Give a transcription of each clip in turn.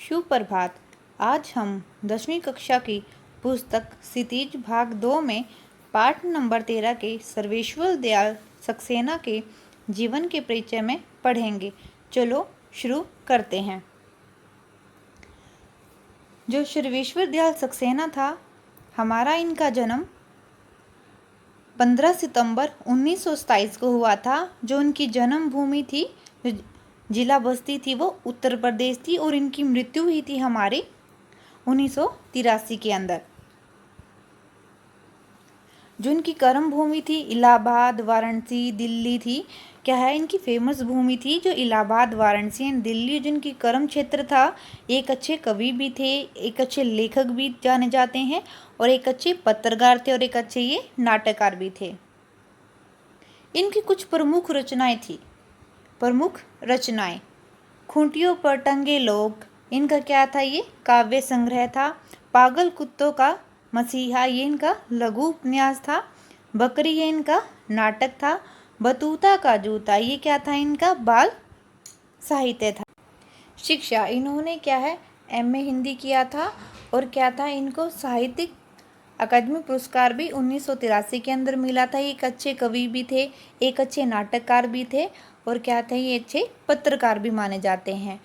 सुप्रभात। आज हम 10वीं कक्षा की पुस्तक क्षितिज भाग 2 में पाठ नंबर 13 के सर्वेश्वर दयाल सक्सेना के जीवन के परिचय में पढ़ेंगे। चलो शुरू करते हैं। जो सर्वेश्वर दयाल सक्सेना था, हमारा इनका जन्म 15 सितंबर 1927 को हुआ था। जो उनकी जन्मभूमि थी, जिला बस्ती थी, वो उत्तर प्रदेश थी और इनकी मृत्यु हुई थी हमारी 1983 के अंदर। जो इनकी कर्म भूमि थी इलाहाबाद, वाराणसी, दिल्ली थी। क्या है, इनकी फेमस भूमि थी जो इलाहाबाद, वाराणसी एंड दिल्ली। जिनकी कर्म क्षेत्र था, एक अच्छे कवि भी थे, एक अच्छे लेखक भी जाने जाते हैं और एक अच्छे पत्रकार थे और एक अच्छे ये नाटककार भी थे। इनकी कुछ प्रमुख रचनाएं थी। प्रमुख रचनाएं: खूंटियों पर टंगे लोग, इनका क्या था, ये काव्य संग्रह था। पागल कुत्तों का मसीहा, ये इनका लघु उपन्यास था। बकरी, ये इनका नाटक था। बतूता का जूता, ये क्या था, इनका बाल साहित्य था। शिक्षा: इन्होंने क्या है, एमए हिंदी किया था और क्या था, इनको साहित्यिक अकादमी पुरस्कार भी 1983 के अंदर मिला था। ये एक अच्छे कवि भी थे, एक अच्छे नाटककार भी थे और क्या थे, ये अच्छे पत्रकार भी माने जाते हैं।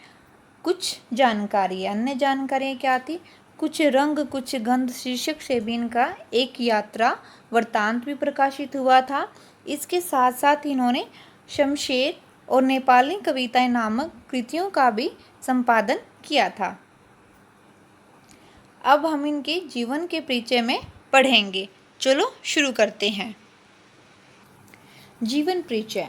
कुछ जानकारी, अन्य जानकारी क्या थी, कुछ रंग कुछ गंध शीर्षक से भी इनका एक यात्रा वृत्तांत भी प्रकाशित हुआ था। इसके साथ साथ इन्होंने शमशेर और नेपाली कविताएं नामक कृतियों का भी संपादन किया था। अब हम इनके जीवन के परिचय में पढ़ेंगे। चलो शुरू करते हैं। जीवन परिचय: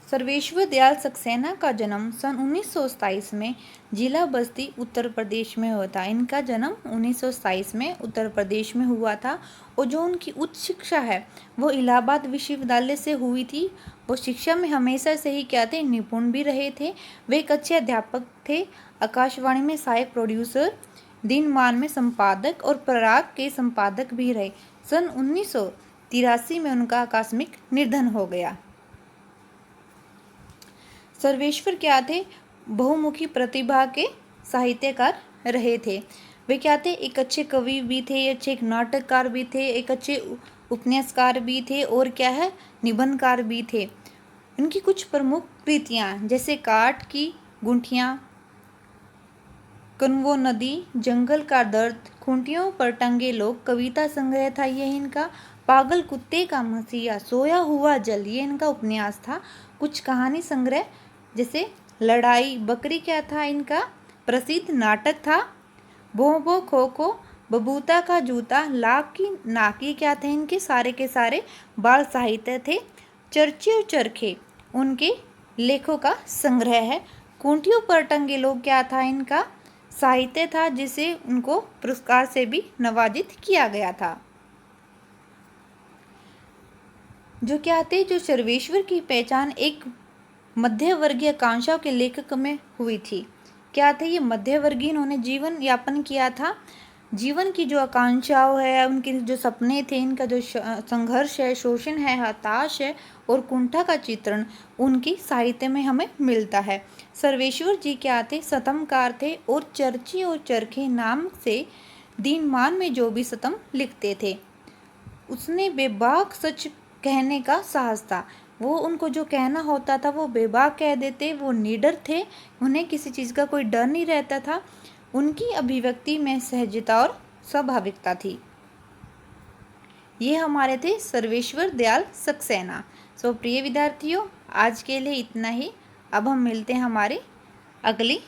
सर्वेश्वर दयाल सक्सेना का जन्म सन 1927 में जिला बस्ती उत्तर प्रदेश में हुआ था। इनका जन्म 1927 में उत्तर प्रदेश में हुआ था और जो उनकी उच्च शिक्षा है वो इलाहाबाद विश्वविद्यालय से हुई थी। वो शिक्षा में हमेशा से ही क्या थे, निपुण भी रहे थे। वे एक अच्छे अध्यापक थे। आकाशवाणी में सहायक प्रोड्यूसर, दिनमान में संपादक और पराग के संपादक भी रहे। सन 1983 में उनका आकस्मिक निधन हो गया। सर्वेश्वर क्या थे, बहुमुखी प्रतिभा के साहित्यकार रहे थे। वे क्या थे, एक अच्छे कवि भी थे, अच्छे एक नाटककार भी थे, एक अच्छे उपन्यासकार भी थे और क्या है, निबंधकार भी थे। उनकी कुछ प्रमुख कृतियाँ जैसे काठ की गुंठियाँ, कनवो नदी, जंगल का दर्द, खूंटियों पर टंगे लोग कविता संग्रह था ये इनका। पागल कुत्ते का मसीहा, सोया हुआ जल, ये इनका उपन्यास था। कुछ कहानी संग्रह जैसे लड़ाई, बकरी क्या था, इनका प्रसिद्ध नाटक था। भो भो खो खो, बबूता का जूता, लाख की नाकी क्या थे, इनके सारे के सारे बाल साहित्य थे। चर्चे और चरखे उनके लेखों का संग्रह है। खूंटियों पर टंगे लोग क्या था, इनका साहित्य था जिसे उनको पुरस्कार से भी नवाजित किया गया था। जो क्या थे, जो सर्वेश्वर की पहचान एक मध्यवर्गीय आकांक्षाओं के लेखक में हुई थी। क्या थे, ये मध्यवर्गीय इन्होंने जीवन यापन किया था। जीवन की जो आकांक्षाओं है, उनके जो सपने थे, इनका जो संघर्ष है, शोषण है, हताश है और कुंठा का चित्रण उनकी साहित्य में हमें मिलता है। सर्वेश्वर जी क्या थे, सतमकार थे और चर्ची और चरखे नाम से दिनमान में जो भी सतम लिखते थे, उसने बेबाक सच कहने का साहस था। वो उनको जो कहना होता था वो बेबाक कह देते। वो निडर थे, उन्हें किसी चीज़ का कोई डर नहीं रहता था। उनकी अभिव्यक्ति में सहजता और स्वाभाविकता थी। ये हमारे थे सर्वेश्वर दयाल सक्सेना। सो प्रिय विद्यार्थियों, आज के लिए इतना ही। अब हम मिलते हैं हमारी अगली